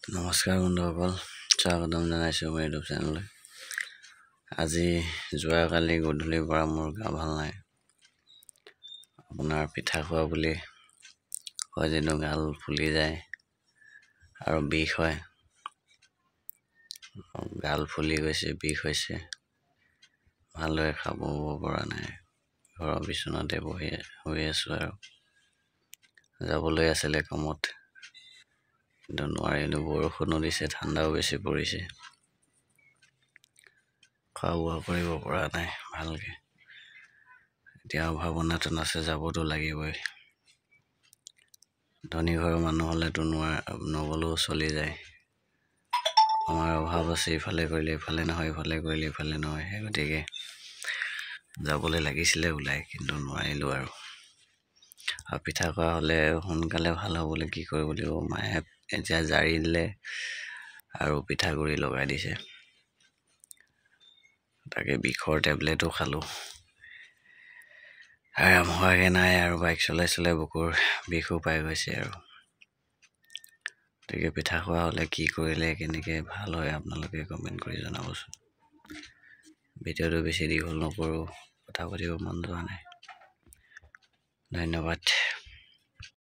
নমস্কাৰ বন্ধুসকল, স্বাগতম জনাইছোঁ মোৰ ইউটিউব চেনেললৈ। আজি যোৱাকালি গধূলিৰ পৰা মোৰ গা ভাল নাই। আপোনাৰ পিঠা খোৱা বুলি কয় যিটো গাল ফুলি যায় আৰু বিষ হয়। গাল ফুলি গৈছে, বিষ হৈছে, ভালদৰে খাব পৰা নাই। ঘৰৰ বিচনাতে শুই আছোঁ আৰু যাবলৈ আছিলে কামত, কিন্তু নোৱাৰিলোঁ। বৰষুণো দিছে, ঠাণ্ডাও বেছি পৰিছে, খোৱা বোৱা কৰিব পৰা নাই ভালকে। এতিয়া অভাৱনাটো আছে, যাবতো লাগিবই। ধনী ঘৰৰ মানুহ হ'লেতো নগলেও চলি যায়। আমাৰ অভাৱ আছে, ইফালে কৰিলে ইফালে নহয়, ইফালে কৰিলে ইফালে নহয়। সেই গতিকে যাবলৈ লাগিছিলে ওলাই, কিন্তু নোৱাৰিলোঁ আৰু পিঠা খোৱা হ'লে সোনকালে ভাল হ'বলৈ কি কৰিব লাগিব। মায়ে এতিয়া জাৰি দিলে আৰু পিঠাগুড়ি লগাই দিছে। তাকে বিষৰ টেবলেটো খালোঁ, আৰাম হোৱাগে নাই আৰু বাইক চলাই বুকুৰ বিষো পাই গৈছে আৰু। গতিকে পিঠা খোৱা হ'লে কি কৰিলে কেনেকৈ ভাল হয় আপোনালোকে কমেণ্ট কৰি জনাবচোন। ভিডিঅ'টো বেছি দীঘল নকৰোঁ, কথা পাতিব মন যোৱা নাই। ধন্যবাদ।